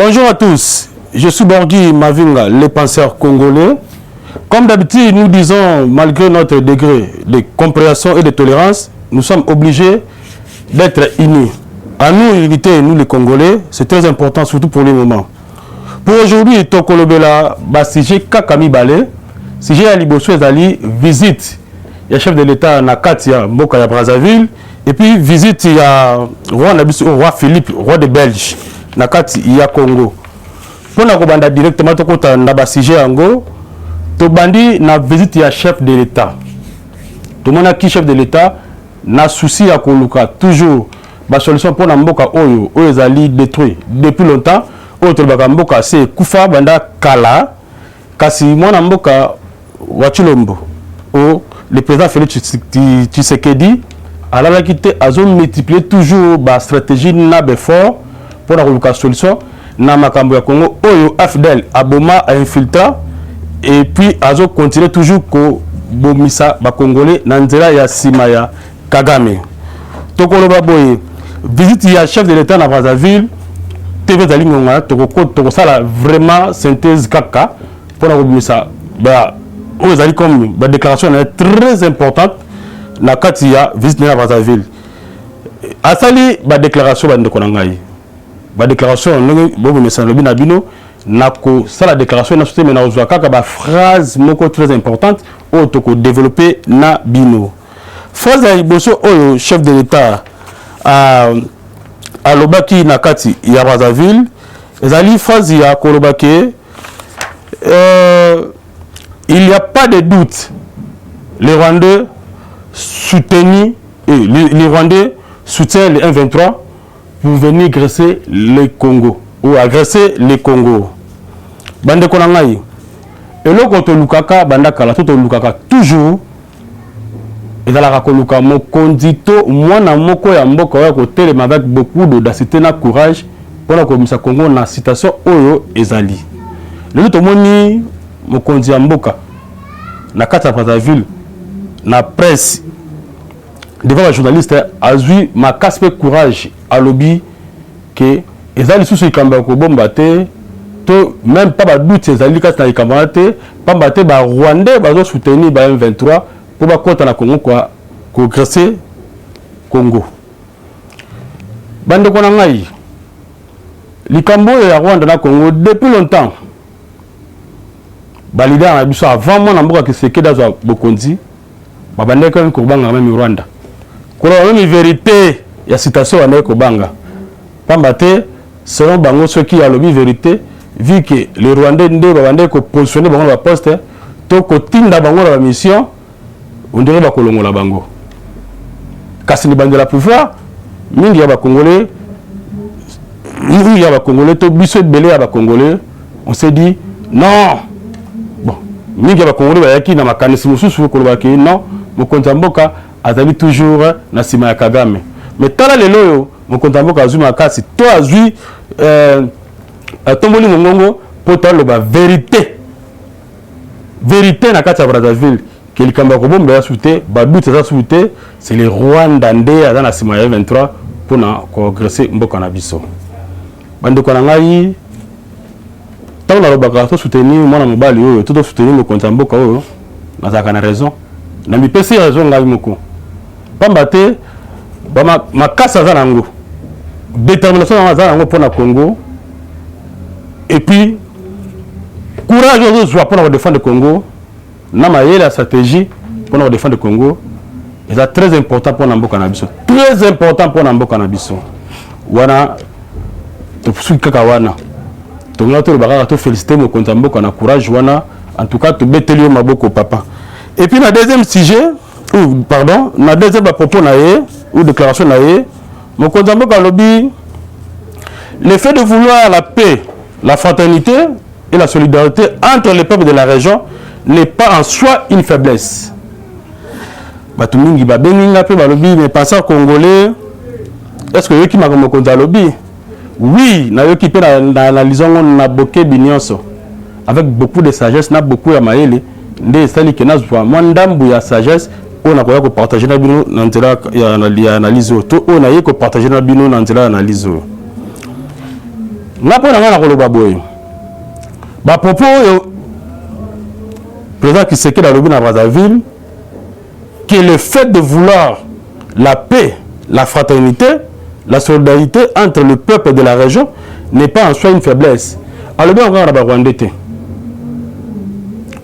Bonjour à tous, je suis Borgui Mavinga, le penseur congolais. Comme d'habitude, nous disons, malgré notre degré de compréhension et de tolérance, nous sommes obligés d'être unis. À nous, unité, nous les Congolais, c'est très important, surtout pour le moment. Pour aujourd'hui, Tokolobela, sujet Kakami Balé, sujet à Liboso Ezali, visite, il y a chef de l'État Nakatia, Mboka ya Brazzaville, et puis visite, il y a roi Philippe, roi de Belge, Nakati, il y a Congo. Pour nous banda directement, na sujet ango, to bandi na visite, il y a chef de l'État. Tout le monde a qui chef de l'État, na souci à Koluka, toujours, la solution pour na mboka oyo, ezali détruit depuis longtemps. Autre mboka c'est Kufa banda Kala, kasi mwana mboka Wachilombo, le président Félix Tshisekedi, alors la quitté a multiplié toujours la stratégie na fort pour la solution na makambo ya Congo oyo afdel aboma a infiltra et puis azo continuer toujours ko bomisa ba congolais na nzela ya sima ya Kagame. Tokoloba boye visite ya chef de l'État na Brazzaville TV Zali Ngonga toko sala vraiment synthèse kaka pour la bomisa ba aux comme ba déclaration très importante na katia visite na Brazzaville. Asali ba déclaration ba ndeko ngai. Ba déclaration bobo message lobi na bino nako sala déclaration na soutien na ozwa kaka ba phrase moko très importante o toko développer na bino. Phrase ya Liboso oyo chef de l'État à Lobaki Nakati ya Brazzaville, ezali phrase ya Kolobake, il n'y a pas de doute, les Rwandais soutiennent le 1-23 pour venir agresser le Congo ou agresser le Congo. Bande konangai. Et là quand on lukaka banda kala tout on lukaka toujours. Et dans la koluka mo kondito mwana moko ya mboka ya côté avec beaucoup d'audacité na courage pour la komisa Congo na citation oyo ezali. Le tout moni mo kondi ya mboka na kata Brazzaville na presse devant les journalistes a eu ma caspe courage à lobby que ezali sous ikamba ko bomba te to même pas ba doute ezali kata na ikamba te pamba te ba Rwandais ba soutenir ba M23 pour ba kota na Congo quoi agresser Congo. Bande kona ngai likambo ya Rwanda na Congo depuis longtemps. Ba leader na biso avant moi na mboka Kisekedi azwa bokonzi ba bande ko banga même Rwanda. Ko la même vérité ya citation wana ko banga. Pamba te selon bango ceux qui a lobby vérité vu que les Rwandais nde ba bande ko positionner bango ba poste to ko tinda bango la mission on dirait ba kolongola bango. Kasi ni bande la pouvoir mingi ya ba congolais mingi ya ba congolais to biso belé ya ba congolais on s'est dit non bon mingi ya ba congolais ba yaki na makanisi mususu ko ba ki non mo kontamboka azali toujours na sima ya Kagame mais tala lelo yo mo kontamboka azuma kasi to azui tomboli mongongo po talo ba vérité na kati ya Brazzaville. Quelqu'un va bomber souté, badou ça souté, c'est les Rwandais dans la sima 23 pour na agresser mboka na biso. Bande ko ngai tant na robaka to soutenir mwana mobali oyo tout soutenir mo konta mboka oyo na zaka na raison. Na mi pesi raison ngai moko. Pamba te ba ma kasa za nango. Détermination na za nango pour na Congo. Et puis courage aux joie pour défendre le Congo. La stratégie pour nous défendre le Congo est très important pour nous Nabiso. Très important pour nous Nabiso. Wana to kaka wana. To ngata to bakaka to féliciter mo konta mboka na courage wana en tout cas to betelio maboko papa. Et puis la deuxième sujet ou pardon, na deuxième propos na ye ou déclaration na ye mo konta mboka lobby le fait de vouloir la paix, la fraternité et la solidarité entre les peuples de la région n'est pas en soi une faiblesse. Batumingi ba beninga pe ba lobby mais penseur congolais est-ce que yoki makomo konza lobby? Oui, na yoki pe na analysons na boké binyonso avec beaucoup de sagesse na beaucoup ya maele nde sali ke na zwa mwandambu ya sagesse on a ko partager na bino na nzela ya analyse to on a ko partager na bino na nzela analyse. nga pona nga na koloba boye ba propos président Tshisekedi dans le but à Brazzaville que le fait de vouloir la paix, la fraternité, la solidarité entre le peuple de la région n'est pas en soi une faiblesse. Alors bien encore on a Rwandais.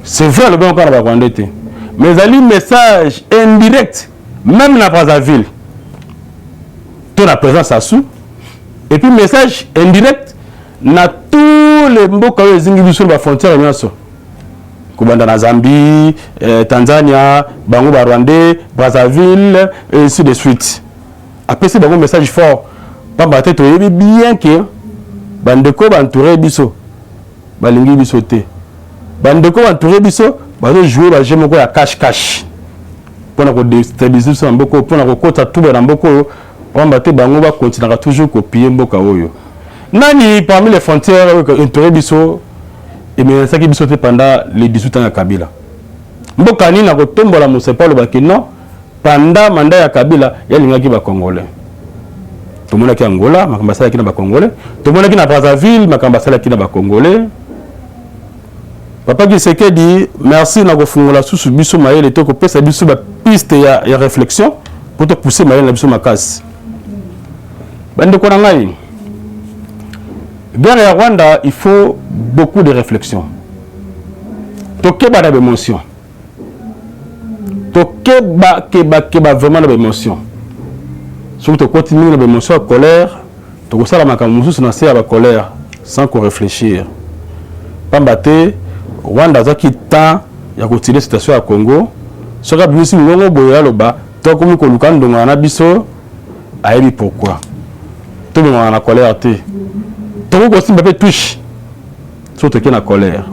C'est vrai le bien encore on a Rwandais. Mais il y a un message indirect même dans Brazzaville. Tout la présence à sous et puis message indirect na tous les mboka les ingénieurs sur la frontière nyaso. Kubanda na Zambie, Tanzania, Bango Rwandais, Brazzaville et ainsi de suite. Après c'est un message fort. Pas battre to yebi bien que bandeko bantouré biso. Balingi biso te. Bandeko bantouré biso, bazo jouer ba jeu moko ya cash. Pona ko déstabiliser ça mboko, pona ko kota tout ba mboko, on battre bango ba continuera toujours copier mboka oyo. Nani parmi les frontières entouré biso et mais ça qui biso te pendant les 18 ans à Kabila. Mboka ni na ko tombola mosepa lo bakino pendant mandat ya Kabila ya lingaki ba congolais. Tout le monde qui est Angola, ma qui est Congolais. Tout le monde qui est à Brazzaville, ma qui est Congolais. Papa qui s'est dit merci na kofungola sous biso maye le toko pesa biso ba piste ya réflexion pour te pousser maye na biso makasi. Bande ko ngai. Guerre ya Rwanda, il faut beaucoup de réflexion. Tokeba na émotion. Tokeba vraiment na émotion. Si tu continues dans l'émotion à colère, tu vas faire la colère sans qu'on réfléchisse. Pambate, Rwanda a qui temps, il y a continué la situation à Congo. Ce qui a bien sûr, nous avons bas, toi comme nous avons dans un abisso, aïe pourquoi? Tout le monde a la colère. Tu vas aussi me touche. Surtout qu'il y a la colère.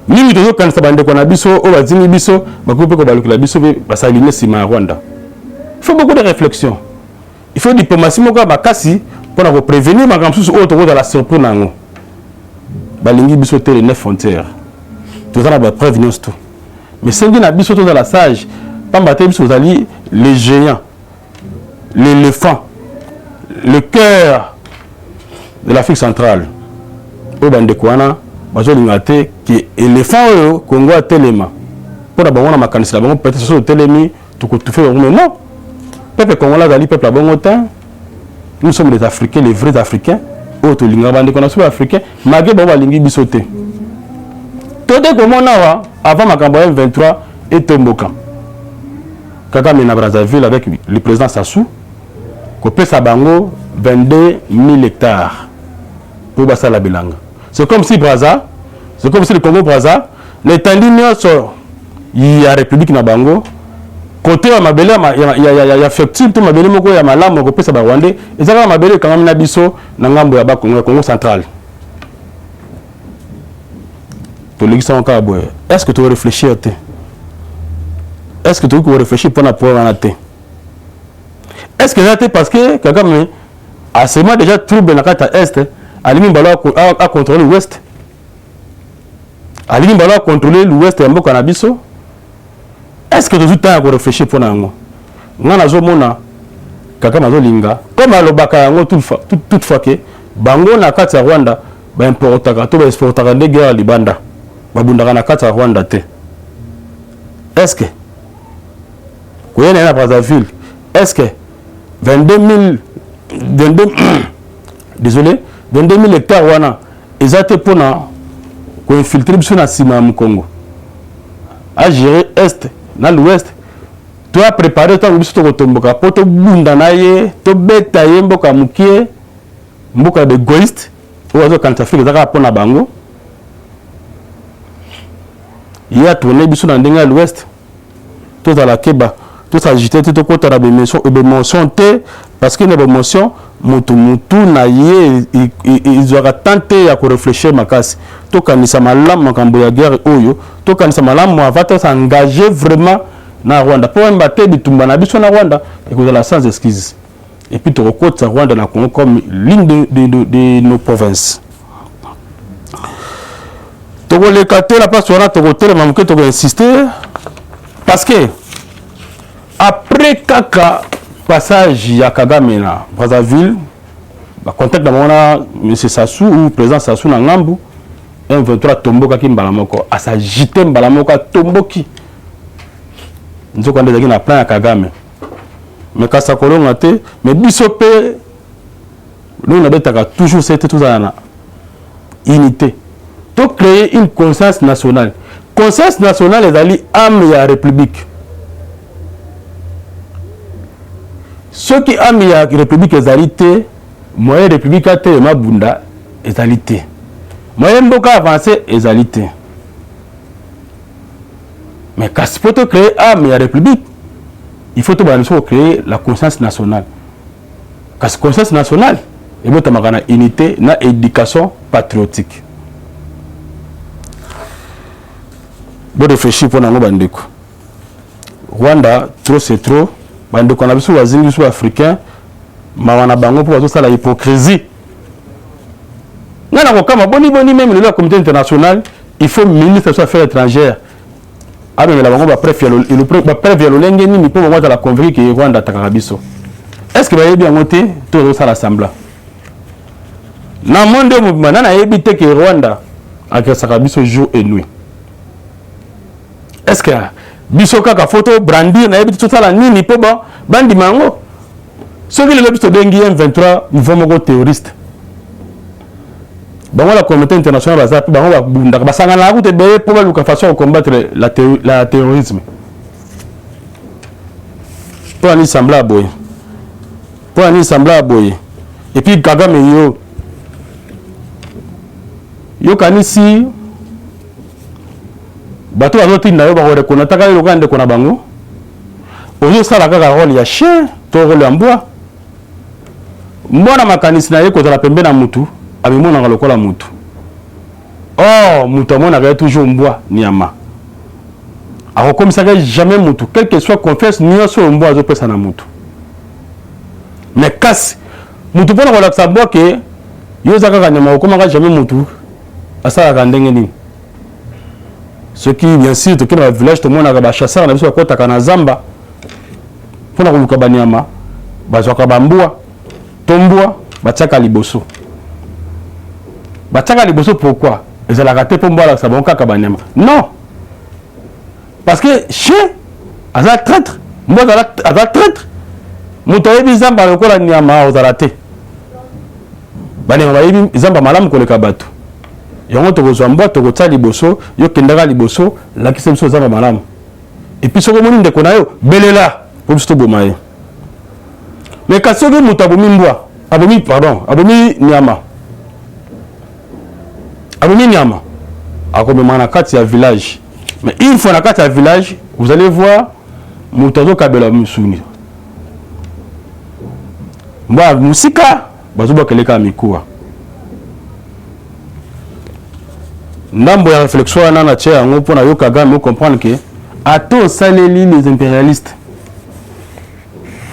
Ni nous devons quand ça bande qu'on abisso, on va dire abisso, ma coupe qu'on va le abisso, va s'aligner sur ma Rwanda. Il faut beaucoup de réflexion. Il faut diplomatie moka bakasi pour prévenir ma grand-sous autour de la surprise nango. Balingi bisoté les 9 frontières. Tout ça va prévenir tout. Mais si on a bisoté dans la sage, pas battre biso ali les géants, l'éléphant, le cœur de l'Afrique centrale. Au bande kwana, bazo lingate qui éléphant au Congo à Téléma. Pour d'abord on a makanisi la bango peut-être sur Télémi tout faire mais non. Peuple congolais ali peuple bon autant. Nous sommes les Africains, les vrais Africains. Auto linga bande qu'on a sur africain, magé bon balingi bisoté. Tout de comme on a avant Makambo M23 et Tomboka. Kagame na Brazzaville avec le président Sassou, copé sa bango 22 000 hectares pour basa la bilanga. C'est comme si Brazza, c'est comme si le Congo Brazza, l'étendue il y a République na bango. Côté à Mabele, il y a fertile, tout Mabele, il y a Malam, il y a Rwandais, et ça va Mabele quand même Nabiso, Nangambo, il Congo central. Est-ce que tu veux réfléchir? Est-ce que tu veux réfléchir pour la pouvoir? Est-ce que c'est parce que Kagame a seulement déjà trouble dans la carte Est, à contrôler l'Ouest? À contrôler l'Ouest et Mboka Nabiso? Est-ce que tu as le temps pour réfléchir pour nous? Nous avons Kagame Linga. Comme à l'Obaka, toutefois que Bango na kati Rwanda, ba importaka to ba exportaka de guerre libanda. Ba bundaka na kati Rwanda te. Est-ce que Koyena na Brazzaville, est-ce que 22 000 hectares wana ezate pona ko infiltrer biso na sima mu Congo. À gérer est na l'ouest. Tu as préparé ton biso to tomboka poto bunda na ye, to beta ye mboka mukie, mboka de égoïste, ozo quand Afrique zaka pona bango. Il y a tourné biso na ndenga l'ouest. Tout à la Keba, tout s'agiter tout côté la émotion té parce que les émotions mutu na ye ils aura tenté à réfléchir makasi. To kanisa malam makambo ya guerre oyo, to kanisa malam va s'engager vraiment na Rwanda pour mbaté bitumba na biso na Rwanda et que la sans excuse. Et puis tu recotes à Rwanda na Congo comme l'une de nos provinces. Togo le katé la place wana togo tele mamuke togo insister parce que après kaka passage ya Kagame na Brazzaville contact d'abord M. Sassou ou président Sassou na ngambu M23 tomboka ki mbalamoko asagité mbalamoko tomboki nzoko ndezaki na plan ya Kagame mais kasa kolonga te mais biso pe nous n'avons toujours cette unité. Pour créer une conscience nationale. Conscience nationale est allée âme à la République. Ceux qui âme à la République est allée, moyen République a été ma bunda est allée. Moyen Mboka avancé est allée. Mais quand il faut créer âme à la République, il faut créer la conscience nationale. Quand la conscience nationale, et vous avez une unité, une éducation patriotique. Vous réfléchissez pour nous, Bandeko. Rwanda, trop c'est trop. Bandeko, on a besoin de africains, mais on a besoin de la hypocrisie. Nous avons même la communauté internationale, il faut ministre des Affaires étrangères. Ah, mais la banque va préférer l'Olengeni, pour moi, la convaincre que Rwanda Takarabiso. Est-ce que vous avez bien monté tout ça l'Assemblée? Dans le monde, on a évité que Rwanda a Biso jour et nuit. Est-ce que Biso Kaka photo brandir na évité tout ça la nuit ni pas bon bandi mango. Ceux qui le biso dengi M23 ils vont mongo terroriste. Bango la communauté internationale va zapper bango va bunda ba sanga na route be pour la façon de combattre la terrorisme. Pour aller sembler à boy. Pour aller sembler à boy. Et puis Kagame yo kanisi bato bazotinda yo bakorekona taka yo kande kona bango oyo sala kaka rôle ya chien to rôle ya mbwa mbona makanisi na ye kozala pembe na mutu abimona lokola mutu oh mutu amona ka toujours mbwa nyama akokomisaka jamais mutu quel que soit confiance nyonso mbwa azopesa na mutu mais kasi mutu mpona kolakisa mbwa ke yo zakaka nyama okomaka jamais mutu asala ndenge nini ceux qui bien sûr to kina village to mona ba chasseur na biso ko takana zamba pona koluka banyama bazwaka bambua tombua batiaka liboso pourquoi ezalaka te po mbala sa bonka ka banyama non parce que chien aza traître mbwa aza traître muto yebi zamba lokola nyama ozala te banyama yebi zamba malamu koleka bato yango tokozwa mbwa tokotsa liboso yo kendaka liboso lakisa biso zamba malamu et puis soko moni ndeko na yo belela po biso toboma ye mais kasi soki moto abomi mbwa abomi nyama akomema na kati ya village mais une fois na kati ya village vous allez voir moto azokabela misuni mbwa musika bazobakeleka mikuwa ndambo ya réflexion wana na tia yango mpona yo Kagame comprendre que ato saleli les impérialistes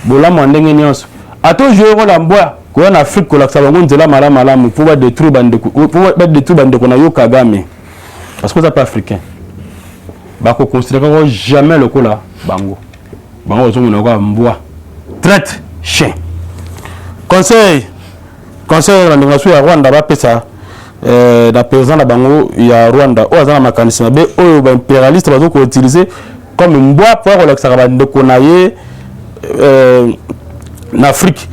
bolamo ndenge nyonso ato jouer rôle mbwa ko na Afrique ko laksa bango nzela malamu pour ba détruire bandeko na yo Kagame parce que ça pas africain ba ko considérer jamais le kola bango ozomona ko mbwa traite chien conseil la négociation ya Rwanda ba pesa la président la bango ya Rwanda o azana makanisi mabe o ba impérialiste bazo ko utiliser comme mbwa pour relaxer bandeko na ye en Afrique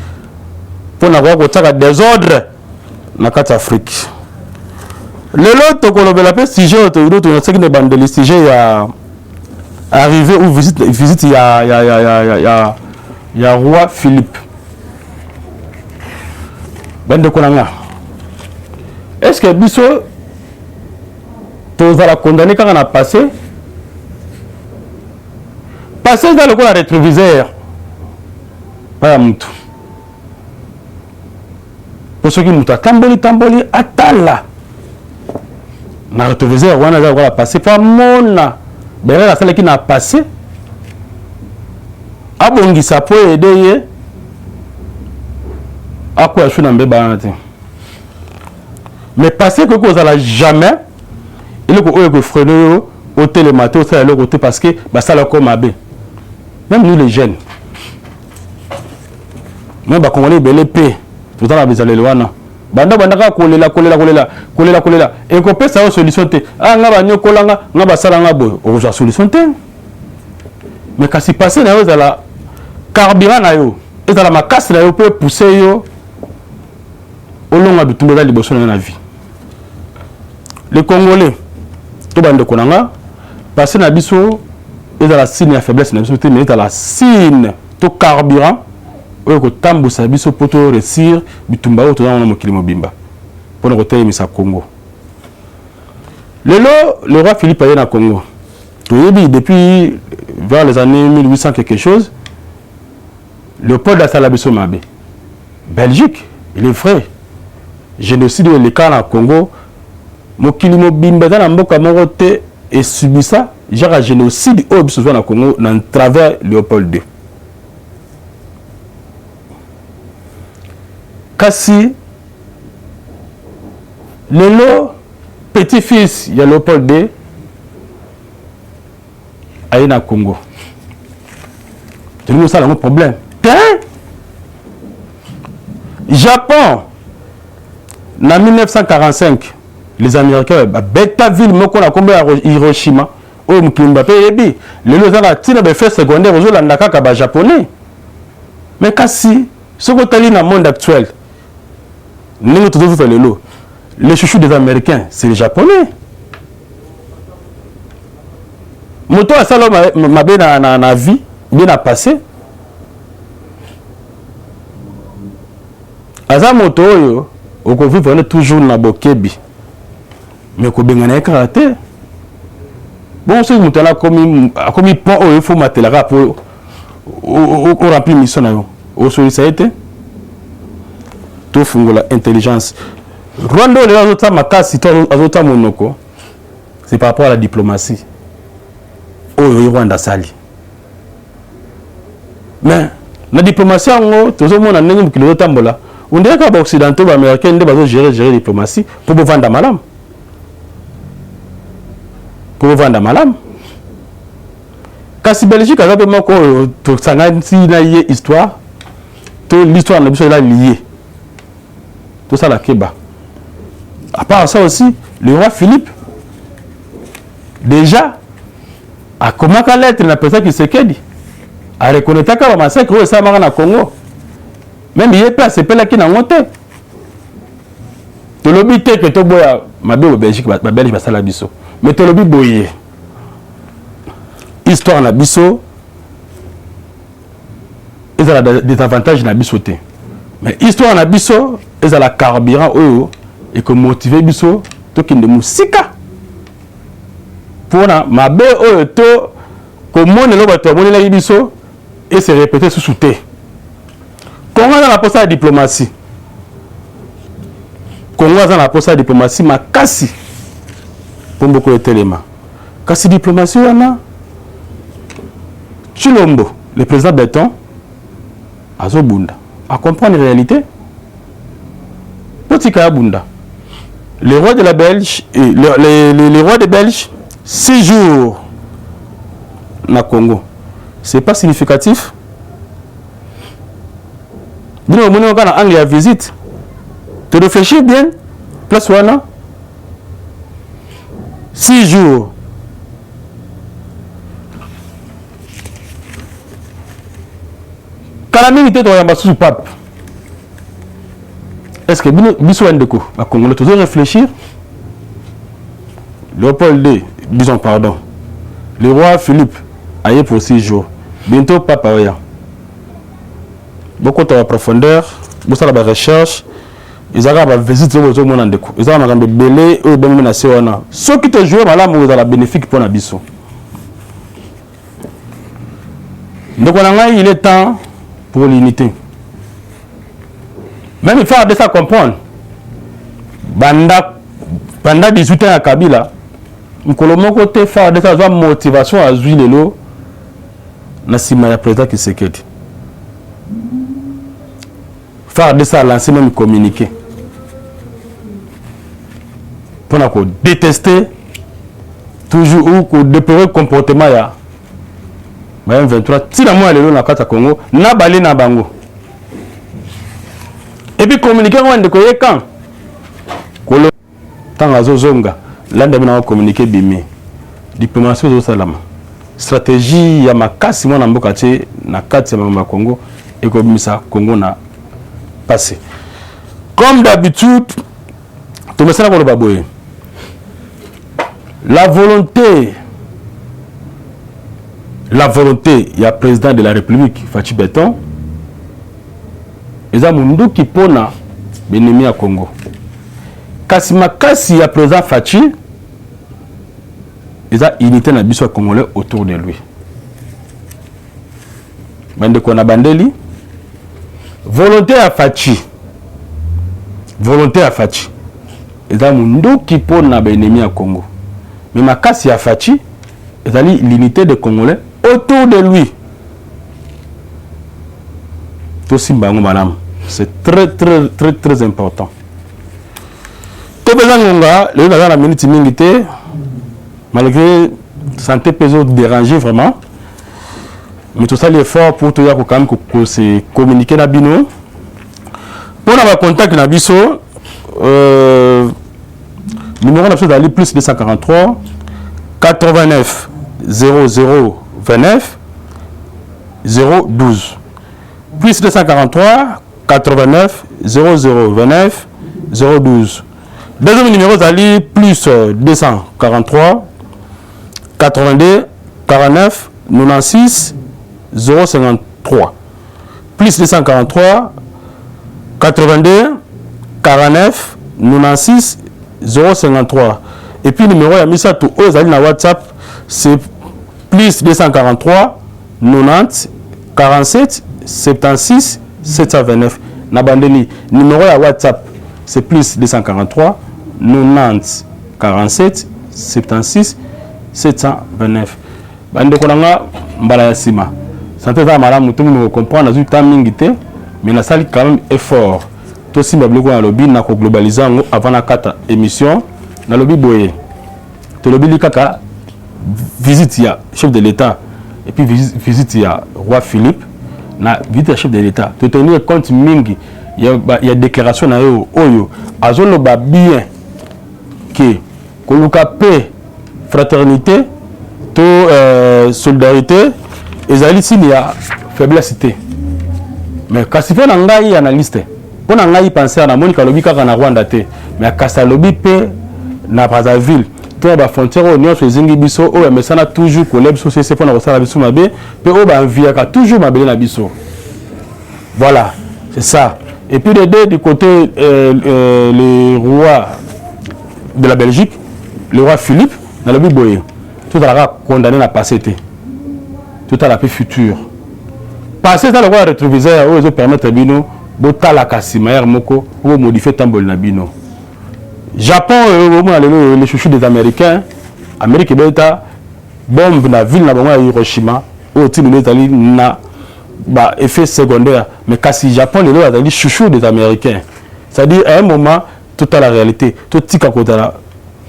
pour na ko tsaka désordre na kati Afrique lelo to ko lobela pe sujet to ilo to na sekine bandeli sujet ya arrivé ou visite ya roi Philippe bandeko na nga. Est-ce que biso tous la condamner quand on a passé dans le coin rétroviseur pas à mutu pour ceux qui mutu tamboli atala na rétroviseur on a passé pas mona derrière la salle qui n'a passé abongisa po aider ye akwa shuna mbeba nati. Mais parce que vous n'allez jamais, il faut que freiner au télématé, au l'autre côté parce que ça l'a comme abbé. Même nous les jeunes, même les Congolais, les paix, Tout à l'heure, banda kolela et qu'on peut savoir solution ah nga ba nyokola nga ba sala nga boy o ja solution mais quand c'est passé na yo za la carburant na yo et za la makasi na yo peut pousser yo au long de tout le liboso na vie les Congolais to bande konanga passer na biso et za la signe ya faiblesse na biso mais za la signe to carburant oyo ko tambusa biso poto réussir bitumba oyo tozana na mokili mobimba pour nous retenir Congo. Le roi Philippe est na Congo. Depuis vers les années 1800 quelque chose, Léopold a Salabiso Mabe. Belgique, il est vrai. Génocide de l'écart na Congo. Mokili mobimba dans la mboka morote et subit ça. Genre un génocide au besoin na Congo dans travers Léopold II. Kasi le petit-fils de Léopold II a eu un Congo. C'est ça le problème. Japon, en 1945, les Américains, Beta-Ville, Hiroshima, le fait secondaire aux Japonais. Mais si, ce qu'on a dans le monde actuel, nous tous les chouchous des Américains, c'est les Japonais. Moto a ça ma bien na vie, bien à passer. Aza moto yo, au Covid on est toujours na bokebi. Mais ko bengana karaté. Bon c'est moto là comme pont il faut matela pour au remplir mission na yo. Au solidarité. Tout fungola intelligence. Rwanda les autres makasi autres monoko. C'est par rapport à la diplomatie. Oh Rwanda sali. Mais la diplomatie en tout le monde a n'importe quel autre tambola. On dirait que les occidentaux les américains ne gérer la diplomatie pour vendre malam. Pour vendre malam. Quand si Belgique a vraiment tout ça n'a histoire, toute l'histoire n'a pas liée. Tout ça la Kéba. À part ça aussi, le roi Philippe, déjà, a comment qu'à l'être la personne qui se dit, a reconnu que le massacre est ça au Congo. Même il est pas, c'est pas là qui n'a monté. Tu l'as dit que tu as ma belle Belgique, ma Belgique va la biso. Mais tu l'as dit boyer. Histoire na biso, ils ont des avantages na bisoté. Mais histoire na biso, ils ont la carburant et que motiver biso to kinde musika. Pour ma belle to comment ne l'autre mon la biso et se répéter sous souté. Congo dans la poste de diplomatie. Congo dans la poste de diplomatie ma kasi pour beaucoup de éléments. Kasi diplomatie wana Chilombo, le président Béton Azobunda à comprendre la réalité. Potika Bunda. Les rois de la Belge et les rois de Belge 6 jours na Congo. C'est pas significatif. Nous avons un angle à visite. Tu réfléchis bien. Place wana 6 jours. Calamité de Yamba sous pape. Est-ce que Bissou Ndeko, à Congo, tu dois réfléchir? Léopold II, disons pardon. Le roi Philippe a eu pour 6 jours. Bientôt, papa Oya. Beaucoup de profondeur, beaucoup de recherche. Ils ont visité au monde Ndeko. Ils ont belé ou bien menacé. Ceux qui te jouent, malade, vous avez bénéfique pour la Bissou. Donc, il est temps pour l'unité. Même il faut de ça comprendre. Pendant 18 ans à Kabila, nous avons côté faire de ça motivation à jouer l'eau. Nassima ya président qui se quitte. Faire de ça lancer même communiquer. Pour nous détester toujours ou déplorer le comportement ya. Mais 23 si la moi le na kata Congo na balé na bango. Et puis communiquer on de koye quand kolo tanga zozonga landa bina communiquer bimi diplomatie au salama stratégie ya makasi mwana mboka tie na kati ya mama Congo et comme ça Congo na passé comme d'habitude tout me ça ko baboye la volonté il y a président de la République Fachi Beton et ça mundu qui pona benemi à Congo kasi makasi ya président Fachi et ça unité na biso congolais autour de lui bande ko na bandeli volonté à Fachi et ça mundu qui pona benemi à Congo mais makasi ya Fachi et ça l'unité de congolais autour de lui. C'est très important. Tout le minute malgré santé péso déranger vraiment, mais tout ça l'effort pour tout quand même se communiquer na bino. Pour avoir contact na biso, numéro d'aller plus 243 89 00 29 012 plus 243 89 00 29 012. Deuxième numéro d'ali plus 243 82 49 96 053 plus 243 82 49 96 053 et puis numéro ya misa to ozali na WhatsApp c'est plus 243 90 47 76 729 na bandeli numéro ya WhatsApp c'est plus 243 90 47 76 729 bande konanga mbala ya sima santé za malamu tout monde comprendre na zuta mingité mais na sali quand même effort to simba bloko na lobby na ko globaliser avant na kata émission na lobby boye to lobby likaka visite ya chef de l'État et puis visite ya roi Philippe na visite ya chef de l'État to tenir compte mingi ya déclaration na yo oyo azolo ba bien que koluka paix fraternité to solidarité ezali sini ya faiblesse mais kasi fe na ngai analyste pona ngai penser na Monica lobi kaka na Rwanda te mais kasa lobi pe na Brazzaville to ba frontière union fezingi biso o mesana toujours collègue société pour na kosala biso mabe pe o ba enviaka toujours mabele na biso voilà c'est ça et puis les deux du côté le roi de la Belgique le roi Philippe na lobi boye tout a condamné na passé te tout à la futur passé ça le roi rétroviseur o zo permettre bino botala kasima moko o modifier tambol na bino Japon les chouchous des Américains Amérique beta bombe na ville na bango Hiroshima o tinu les na ba effet secondaire mais kasi Japon les chouchous des Américains c'est-à-dire à un moment tout à la réalité tout tika kotala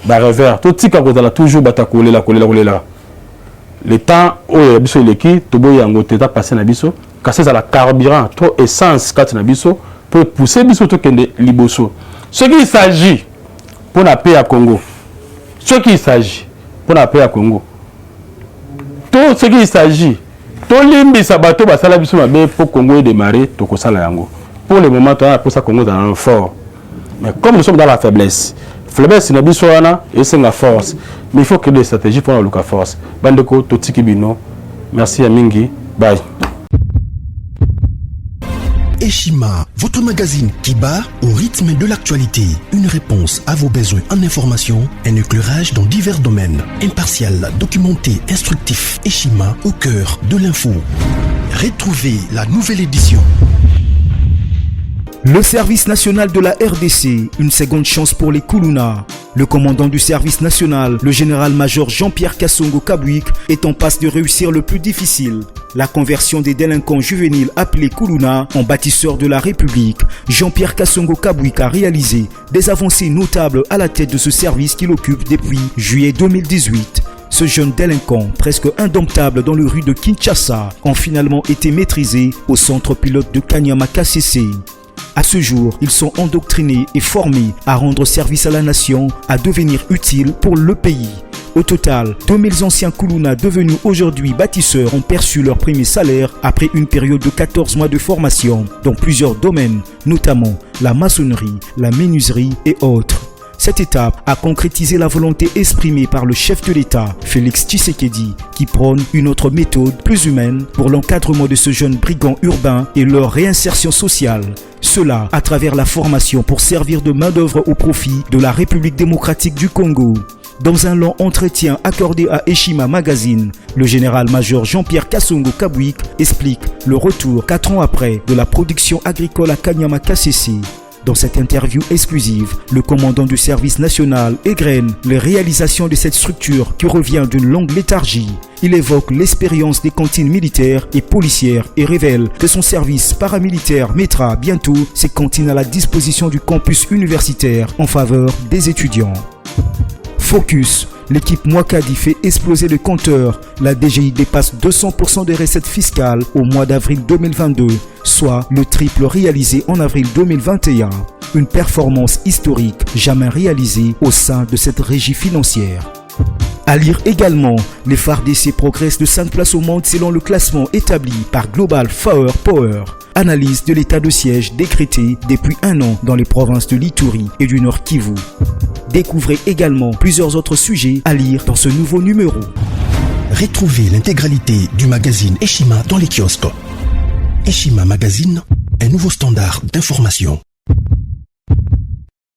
ba revers tout tika kotala toujours batakoler la le temps o biso leki to boyango teta passer na biso kasi ça la carburant trop essence kat na biso pour pousser biso to kende liboso ce qui s'agit pour la paix à Congo. Ce qui s'agit pour la paix à Congo. Tout ce qui s'agit. Tout l'imbi sabato basala biso mabe pour Congo démarrer to kosala yango. Pour le moment pour ça Congo dans un fort. Mais comme nous sommes dans la faiblesse na biso wana et c'est la force. Mais il faut que des stratégies pour la force. Bandeko totiki bino. Merci à mingi. Bye. Eshima, votre magazine qui bat au rythme de l'actualité. Une réponse à vos besoins en information, un éclairage dans divers domaines. Impartial, documenté, instructif. Eshima au cœur de l'info. Retrouvez la nouvelle édition. Le service national de la RDC, une seconde chance pour les Kuluna. Le commandant du service national, le général-major Jean-Pierre Kassongo Kabouik, est en passe de réussir le plus difficile. La conversion des délinquants juvéniles appelés Kuluna en bâtisseurs de la République. Jean-Pierre Kassongo Kabouik a réalisé des avancées notables à la tête de ce service qu'il occupe depuis juillet 2018. Ce jeune délinquant, presque indomptable dans le rue de Kinshasa, ont finalement été maîtrisés au centre pilote de Kanyama KCC. À ce jour, ils sont endoctrinés et formés à rendre service à la nation, à devenir utiles pour le pays. Au total, 2000 anciens Kuluna devenus aujourd'hui bâtisseurs ont perçu leur premier salaire après une période de 14 mois de formation dans plusieurs domaines, notamment la maçonnerie, la menuiserie et autres. Cette étape a concrétisé la volonté exprimée par le chef de l'État, Félix Tshisekedi, qui prône une autre méthode plus humaine pour l'encadrement de ce jeune brigand urbain et leur réinsertion sociale. Cela à travers la formation pour servir de main-d'œuvre au profit de la République démocratique du Congo. Dans un long entretien accordé à Eshima Magazine, le général-major Jean-Pierre Kassongo Kabwik explique le retour 4 ans après de la production agricole à Kanyama Kasese. Dans cette interview exclusive, le commandant du service national égrène les réalisations de cette structure qui revient d'une longue léthargie. Il évoque l'expérience des cantines militaires et policières et révèle que son service paramilitaire mettra bientôt ses cantines à la disposition du campus universitaire en faveur des étudiants. Focus. L'équipe Mwakadi fait exploser le compteur. La DGI dépasse 200% des recettes fiscales au mois d'avril 2022, soit le triple réalisé en avril 2021. Une performance historique jamais réalisée au sein de cette régie financière. À lire également, les FARDC progressent de 5 places au monde selon le classement établi par Global Power. Analyse de l'état de siège décrété depuis 1 an dans les provinces de l'Ituri et du Nord Kivu. Découvrez également plusieurs autres sujets à lire dans ce nouveau numéro. Retrouvez l'intégralité du magazine Eshima dans les kiosques. Eshima Magazine, un nouveau standard d'information.